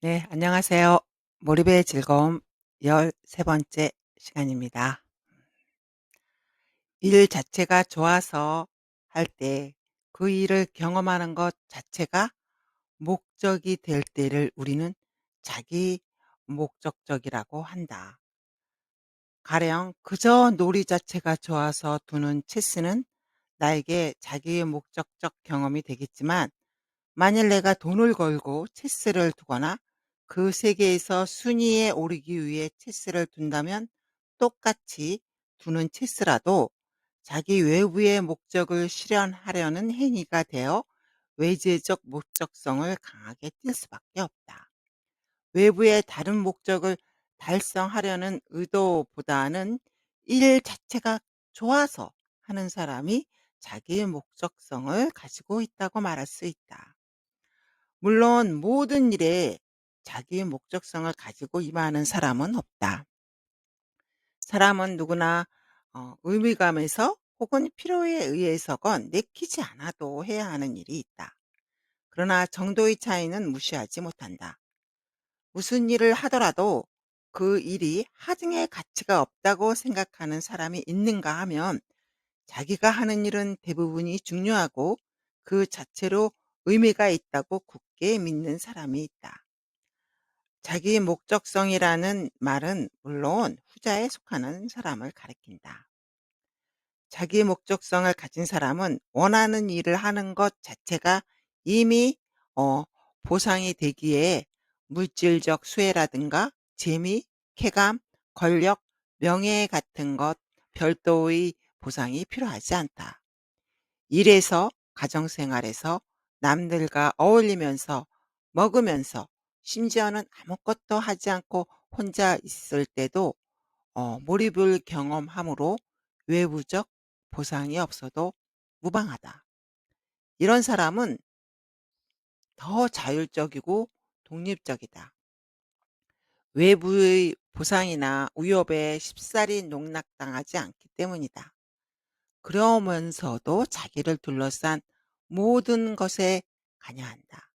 네, 안녕하세요. 몰입의 즐거움 13번째 시간입니다. 일 자체가 좋아서 할 때 그 일을 경험하는 것 자체가 목적이 될 때를 우리는 자기 목적적이라고 한다. 가령 그저 놀이 자체가 좋아서 두는 체스는 나에게 자기의 목적적 경험이 되겠지만, 만일 내가 돈을 걸고 체스를 두거나 그 세계에서 순위에 오르기 위해 체스를 둔다면, 똑같이 두는 체스라도 자기 외부의 목적을 실현하려는 행위가 되어 외재적 목적성을 강하게 띌 수밖에 없다. 외부의 다른 목적을 달성하려는 의도보다는 일 자체가 좋아서 하는 사람이 자기의 목적성을 가지고 있다고 말할 수 있다. 물론 모든 일에 자기의 목적성을 가지고 임하는 사람은 없다. 사람은 누구나 의미감에서 혹은 필요에 의해서건 내키지 않아도 해야 하는 일이 있다. 그러나 정도의 차이는 무시하지 못한다. 무슨 일을 하더라도 그 일이 하등의 가치가 없다고 생각하는 사람이 있는가 하면, 자기가 하는 일은 대부분이 중요하고 그 자체로 의미가 있다고 굳게 믿는 사람이 있다. 자기 목적성이라는 말은 물론 후자에 속하는 사람을 가리킨다. 자기 목적성을 가진 사람은 원하는 일을 하는 것 자체가 이미 어, 보상이 되기에 물질적 수혜라든가 재미, 쾌감, 권력, 명예 같은 것 별도의 보상이 필요하지 않다. 일에서, 가정생활에서, 남들과 어울리면서, 먹으면서, 심지어는 아무것도 하지 않고 혼자 있을 때도 몰입을 경험함으로 외부적 보상이 없어도 무방하다. 이런 사람은 더 자율적이고 독립적이다. 외부의 보상이나 위협에 쉽사리 농락당하지 않기 때문이다. 그러면서도 자기를 둘러싼 모든 것에 관여한다.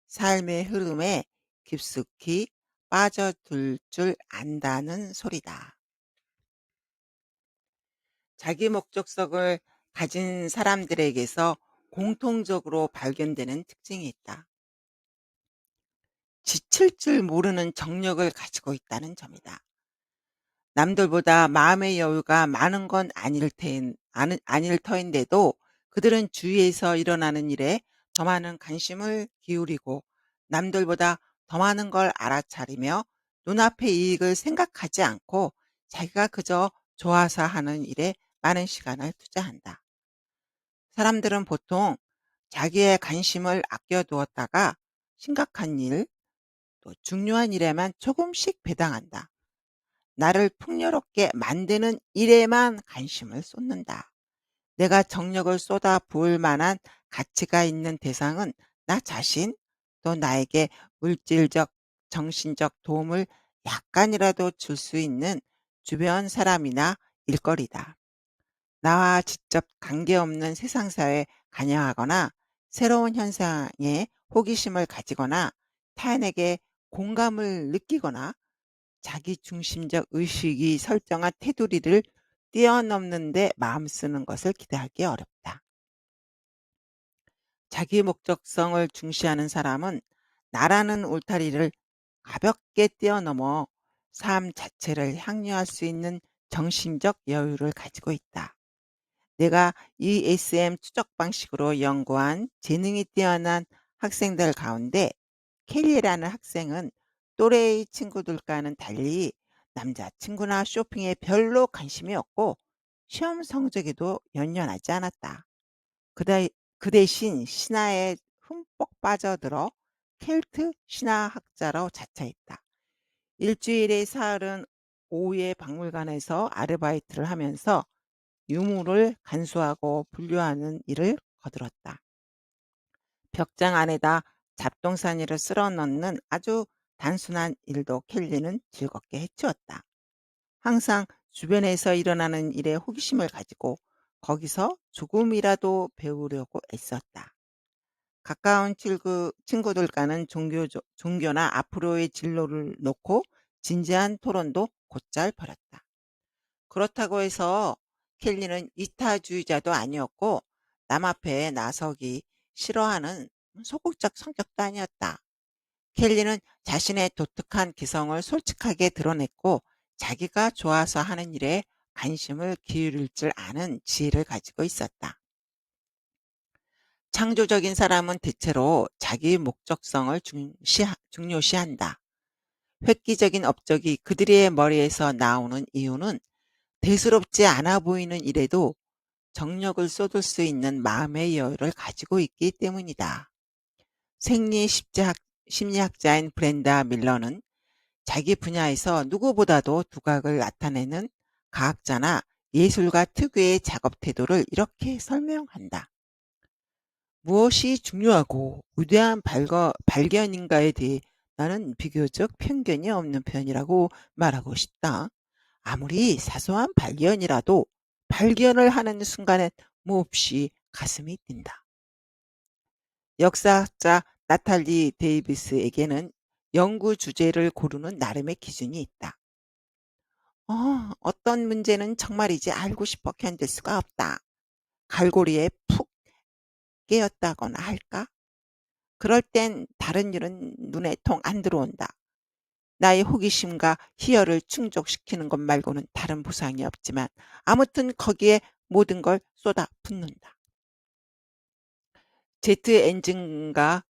삶의 흐름에 깊숙이 빠져들 줄 안다는 소리다. 자기 목적성을 가진 사람들에게서 공통적으로 발견되는 특징이 있다. 지칠 줄 모르는 정력을 가지고 있다는 점이다. 남들보다 마음의 여유가 많은 건 아닐 터인데도 그들은 주위에서 일어나는 일에 더 많은 관심을 기울이고, 남들보다 더 많은 걸 알아차리며 눈앞의 이익을 생각하지 않고 자기가 그저 좋아서 하는 일에 많은 시간을 투자한다. 사람들은 보통 자기의 관심을 아껴두었다가 심각한 일, 또 중요한 일에만 조금씩 배당한다. 나를 풍요롭게 만드는 일에만 관심을 쏟는다. 내가 정력을 쏟아 부을 만한 가치가 있는 대상은 나 자신, 또 나에게 물질적, 정신적 도움을 약간이라도 줄 수 있는 주변 사람이나 일거리다. 나와 직접 관계없는 세상사에 관여하거나 새로운 현상에 호기심을 가지거나 타인에게 공감을 느끼거나 자기 중심적 의식이 설정한 테두리를 뛰어넘는데 마음 쓰는 것을 기대하기 어렵다. 자기 목적성을 중시하는 사람은 나라는 울타리를 가볍게 뛰어넘어 삶 자체를 향유할 수 있는 정신적 여유를 가지고 있다. 내가 ESM 추적 방식으로 연구한 재능이 뛰어난 학생들 가운데 켈리라는 학생은 또래의 친구들과는 달리 남자친구나 쇼핑에 별로 관심이 없고 시험 성적에도 연연하지 않았다. 그, 그 대신 신화에 흠뻑 빠져들어 켈트 신화학자로 자처했다. 일주일의 사흘은 오후에 박물관에서 아르바이트를 하면서 유물을 간수하고 분류하는 일을 거들었다. 벽장 안에다 잡동사니를 쓸어 넣는 아주 단순한 일도 켈리는 즐겁게 해치웠다. 항상 주변에서 일어나는 일에 호기심을 가지고 거기서 조금이라도 배우려고 애썼다. 가까운 친구들과는 종교나 앞으로의 진로를 놓고 진지한 토론도 곧잘 벌였다. 그렇다고 해서 켈리는 이타주의자도 아니었고 남 앞에 나서기 싫어하는 소극적 성격도 아니었다. 켈리는 자신의 독특한 기성을 솔직하게 드러냈고 자기가 좋아서 하는 일에 관심을 기울일 줄 아는 지혜를 가지고 있었다. 창조적인 사람은 대체로 자기 목적성을 중요시한다. 획기적인 업적이 그들의 머리에서 나오는 이유는 대수롭지 않아 보이는 일에도 정력을 쏟을 수 있는 마음의 여유를 가지고 있기 때문이다. 심리학자인 브렌다 밀러는 자기 분야에서 누구보다도 두각을 나타내는 과학자나 예술가 특유의 작업 태도를 이렇게 설명한다. 무엇이 중요하고 위대한 발견인가에 대해 나는 비교적 편견이 없는 편이라고 말하고 싶다. 아무리 사소한 발견이라도 발견을 하는 순간엔 몹시 가슴이 뛴다. 역사학자 나탈리 데이비스에게는 연구 주제를 고르는 나름의 기준이 있다. 어떤 문제는 정말이지 알고 싶어 견딜 수가 없다. 갈고리에 푹 깨었다거나 할까? 그럴 땐 다른 일은 눈에 통 안 들어온다. 나의 호기심과 희열을 충족시키는 것 말고는 다른 보상이 없지만 아무튼 거기에 모든 걸 쏟아 붓는다. 제트 엔진과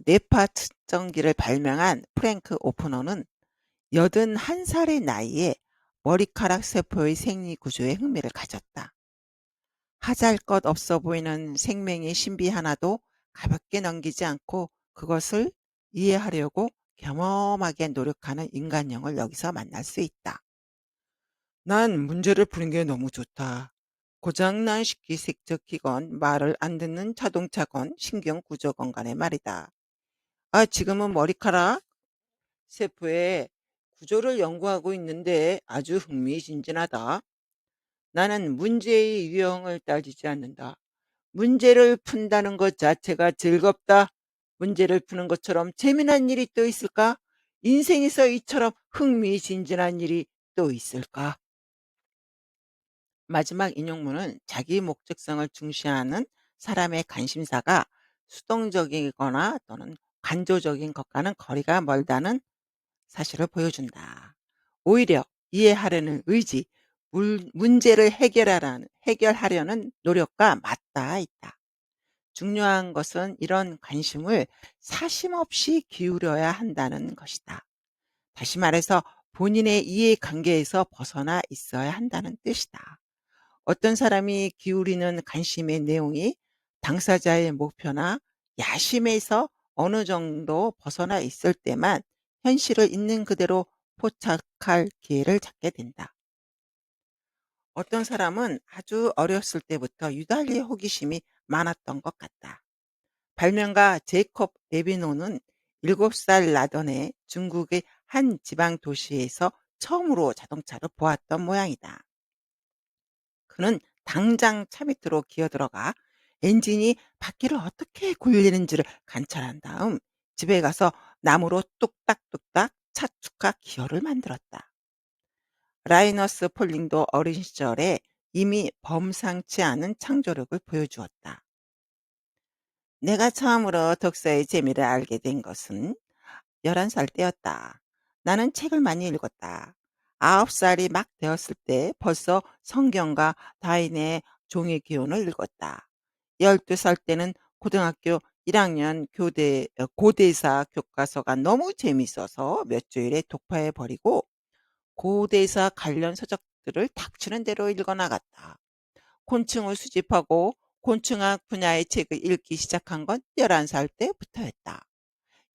뇌파 측정기를 발명한 프랭크 오프너는 81살의 나이에 머리카락 세포의 생리 구조에 흥미를 가졌다. 하잘것 없어 보이는 생명의 신비 하나도 가볍게 넘기지 않고 그것을 이해하려고 겸허하게 노력하는 인간형을 여기서 만날 수 있다. 난 문제를 푸는 게 너무 좋다. 고장난 식기세척기건 말을 안 듣는 자동차건 신경구조건 간에 말이다. 지금은 머리카락 세포의 구조를 연구하고 있는데 아주 흥미진진하다. 나는 문제의 유형을 따지지 않는다. 문제를 푼다는 것 자체가 즐겁다. 문제를 푸는 것처럼 재미난 일이 또 있을까? 인생에서 이처럼 흥미진진한 일이 또 있을까? 마지막 인용문은 자기 목적성을 중시하는 사람의 관심사가 수동적이거나 또는 관조적인 것과는 거리가 멀다는 사실을 보여준다. 오히려 이해하려는 의지, 문제를 해결하려는 노력과 맞닿아 있다. 중요한 것은 이런 관심을 사심없이 기울여야 한다는 것이다. 다시 말해서 본인의 이해관계에서 벗어나 있어야 한다는 뜻이다. 어떤 사람이 기울이는 관심의 내용이 당사자의 목표나 야심에서 어느 정도 벗어나 있을 때만 현실을 있는 그대로 포착할 기회를 갖게 된다. 어떤 사람은 아주 어렸을 때부터 유달리 호기심이 많았던 것 같다. 발명가 제이콥 레비노는 7살 나던 해 중국의 한 지방 도시에서 처음으로 자동차를 보았던 모양이다. 그는 당장 차 밑으로 기어들어가 엔진이 바퀴를 어떻게 굴리는지를 관찰한 다음 집에 가서 나무로 뚝딱뚝딱 차축하 기어를 만들었다. 라이너스 폴링도 어린 시절에 이미 범상치 않은 창조력을 보여주었다. 내가 처음으로 독서의 재미를 알게 된 것은 11살 때였다. 나는 책을 많이 읽었다. 9살이 막 되었을 때 벌써 성경과 다인의 종의 기원을 읽었다. 12살 때는 고등학교 1학년 고대사 교과서가 너무 재밌어서 몇 주일에 독파해 버리고 고대사 관련 서적들을 닥치는 대로 읽어 나갔다. 곤충을 수집하고 곤충학 분야의 책을 읽기 시작한 건 11살 때부터였다.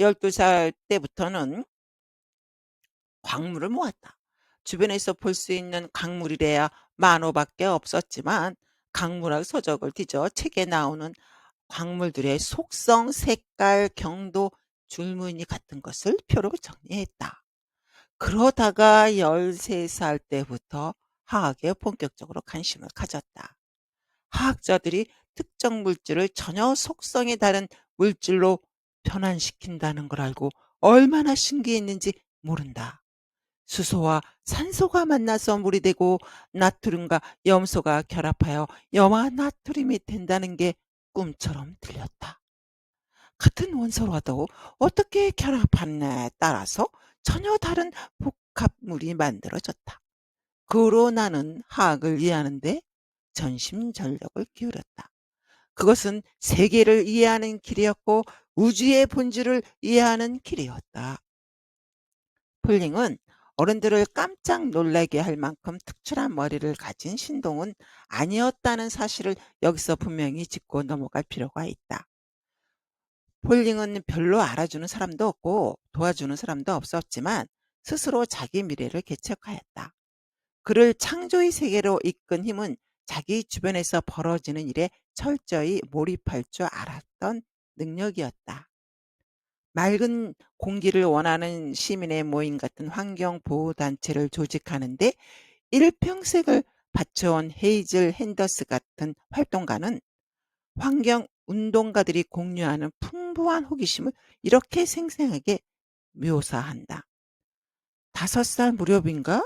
12살 때부터는 광물을 모았다. 주변에서 볼 수 있는 광물이래야 만호밖에 없었지만 광물학 서적을 뒤져 책에 나오는 광물들의 속성, 색깔, 경도, 줄무늬 같은 것을 표로 정리했다. 그러다가 13살 때부터 화학에 본격적으로 관심을 가졌다. 화학자들이 특정 물질을 전혀 속성이 다른 물질로 변환시킨다는 걸 알고 얼마나 신기했는지 모른다. 수소와 산소가 만나서 물이 되고 나트륨과 염소가 결합하여 염화 나트륨이 된다는 게 꿈처럼 들렸다. 같은 원소라도 어떻게 결합하느냐에 따라서 전혀 다른 복합물이 만들어졌다. 그 후로 나는 화학을 이해하는데 전심전력을 기울였다. 그것은 세계를 이해하는 길이었고 우주의 본질을 이해하는 길이었다. 폴링은 어른들을 깜짝 놀라게 할 만큼 특출한 머리를 가진 신동은 아니었다는 사실을 여기서 분명히 짚고 넘어갈 필요가 있다. 폴링은 별로 알아주는 사람도 없고 도와주는 사람도 없었지만 스스로 자기 미래를 개척하였다. 그를 창조의 세계로 이끈 힘은 자기 주변에서 벌어지는 일에 철저히 몰입할 줄 알았던 능력이었다. 맑은 공기를 원하는 시민의 모임 같은 환경보호단체를 조직하는데 일평생을 바쳐온 헤이즐 핸더스 같은 활동가는 환경 운동가들이 공유하는 풍부한 호기심을 이렇게 생생하게 묘사한다. 5살 무렵인가?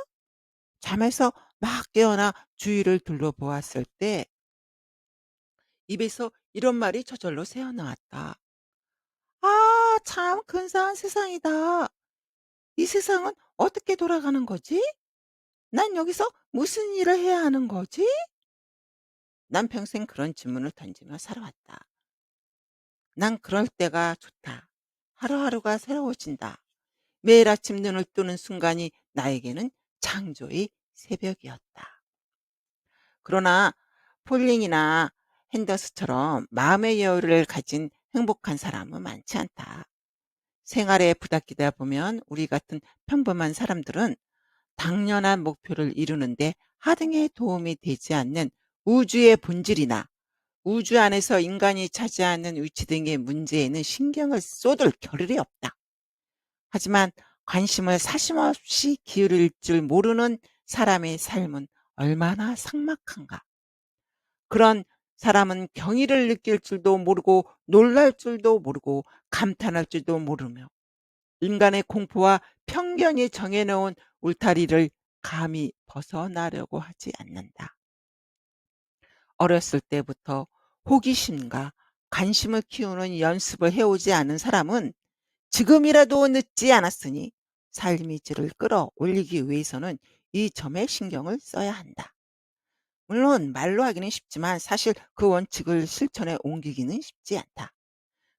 잠에서 막 깨어나 주위를 둘러보았을 때 입에서 이런 말이 저절로 새어나왔다. 아, 참 근사한 세상이다. 이 세상은 어떻게 돌아가는 거지? 난 여기서 무슨 일을 해야 하는 거지? 난 평생 그런 질문을 던지며 살아왔다. 난 그럴 때가 좋다. 하루하루가 새로워진다. 매일 아침 눈을 뜨는 순간이 나에게는 창조의 새벽이었다. 그러나 폴링이나 핸더스처럼 마음의 여유를 가진 행복한 사람은 많지 않다. 생활에 부닥기다 보면 우리 같은 평범한 사람들은 당연한 목표를 이루는데 하등의 도움이 되지 않는 우주의 본질이나 우주 안에서 인간이 차지하는 위치 등의 문제에는 신경을 쏟을 겨를이 없다. 하지만 관심을 사심없이 기울일 줄 모르는 사람의 삶은 얼마나 삭막한가. 그런 사람은 경의를 느낄 줄도 모르고 놀랄 줄도 모르고 감탄할 줄도 모르며 인간의 공포와 편견이 정해놓은 울타리를 감히 벗어나려고 하지 않는다. 어렸을 때부터 호기심과 관심을 키우는 연습을 해오지 않은 사람은 지금이라도 늦지 않았으니 삶의 질을 끌어올리기 위해서는 이 점에 신경을 써야 한다. 물론 말로 하기는 쉽지만 사실 그 원칙을 실천에 옮기기는 쉽지 않다.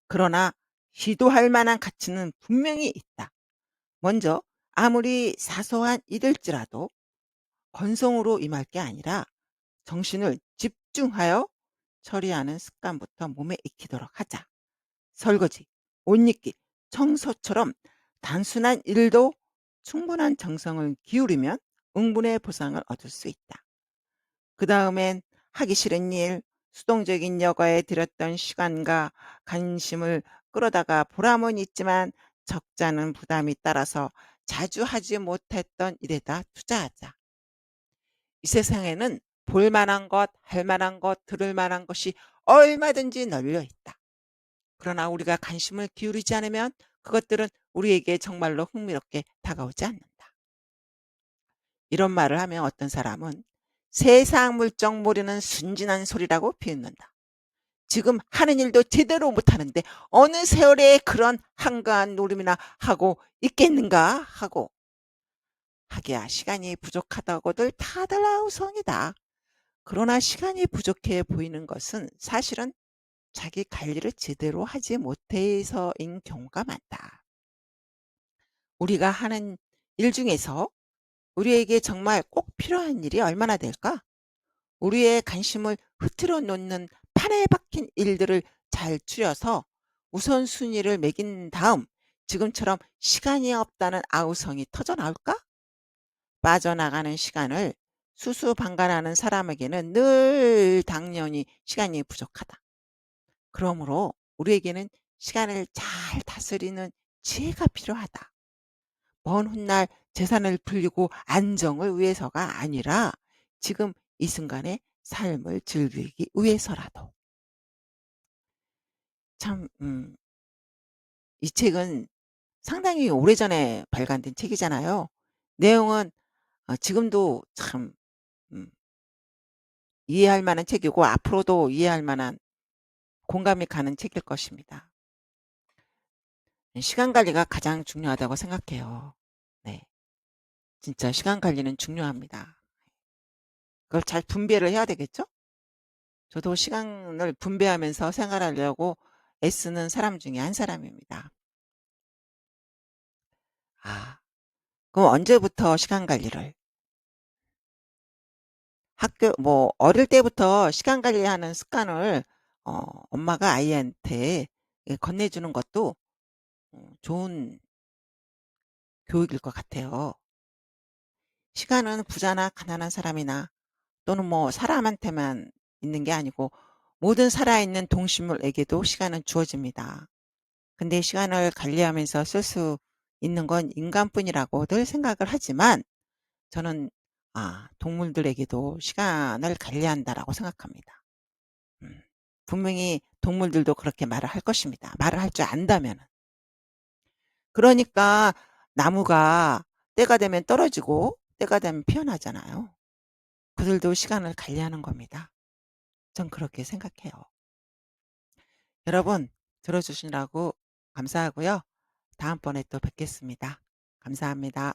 그러나 시도할 만한 가치는 분명히 있다. 먼저 아무리 사소한 일일지라도 건성으로 임할 게 아니라 정신을 집중하여 처리하는 습관부터 몸에 익히도록 하자. 설거지, 옷 입기, 청소처럼 단순한 일도 충분한 정성을 기울이면 응분의 보상을 얻을 수 있다. 그 다음엔 하기 싫은 일, 수동적인 여가에 들였던 시간과 관심을 끌어다가 보람은 있지만 적잖은 부담이 따라서 자주 하지 못했던 일에다 투자하자. 이 세상에는 볼 만한 것, 할 만한 것, 들을 만한 것이 얼마든지 널려 있다. 그러나 우리가 관심을 기울이지 않으면 그것들은 우리에게 정말로 흥미롭게 다가오지 않는다. 이런 말을 하면 어떤 사람은 세상 물정 모르는 순진한 소리라고 비웃는다. 지금 하는 일도 제대로 못하는데 어느 세월에 그런 한가한 노름이나 하고 있겠는가 하고 하기야 시간이 부족하다고들 다들 아우성이다. 그러나 시간이 부족해 보이는 것은 사실은 자기 관리를 제대로 하지 못해서인 경우가 많다. 우리가 하는 일 중에서 우리에게 정말 꼭 필요한 일이 얼마나 될까? 우리의 관심을 흐트러 놓는 판에 박힌 일들을 잘 추려서 우선순위를 매긴 다음 지금처럼 시간이 없다는 아우성이 터져 나올까? 빠져나가는 시간을 수수방관하는 사람에게는 늘 당연히 시간이 부족하다. 그러므로 우리에게는 시간을 잘 다스리는 지혜가 필요하다. 먼 훗날 재산을 불리고 안정을 위해서가 아니라 지금 이 순간에 삶을 즐기기 위해서라도. 참 이 책은 상당히 오래전에 발간된 책이잖아요. 내용은 지금도 참 음 이해할 만한 책이고 앞으로도 이해할 만한 공감이 가는 책일 것입니다. 시간 관리가 가장 중요하다고 생각해요. 네. 진짜 시간 관리는 중요합니다. 그걸 잘 분배를 해야 되겠죠? 저도 시간을 분배하면서 생활하려고 애쓰는 사람 중에 한 사람입니다. 아, 그럼 언제부터 시간 관리를 학교 뭐 어릴 때부터 시간 관리하는 습관을 엄마가 아이한테 건네주는 것도 좋은 교육일 것 같아요. 시간은 부자나 가난한 사람이나 또는 뭐 사람한테만 있는 게 아니고 모든 살아있는 동식물에게도 시간은 주어집니다. 근데 시간을 관리하면서 쓸 수 있는 건 인간뿐이라고 늘 생각을 하지만 저는 동물들에게도 시간을 관리한다라고 생각합니다. 음. 분명히 동물들도 그렇게 말을 할 것입니다, 말을 할 줄 안다면은. 그러니까 나무가 때가 되면 떨어지고 때가 되면 피어나잖아요. 그들도 시간을 관리하는 겁니다. 전 그렇게 생각해요. 여러분 들어 주시느라고 감사하고요. 다음번에 또 뵙겠습니다. 감사합니다.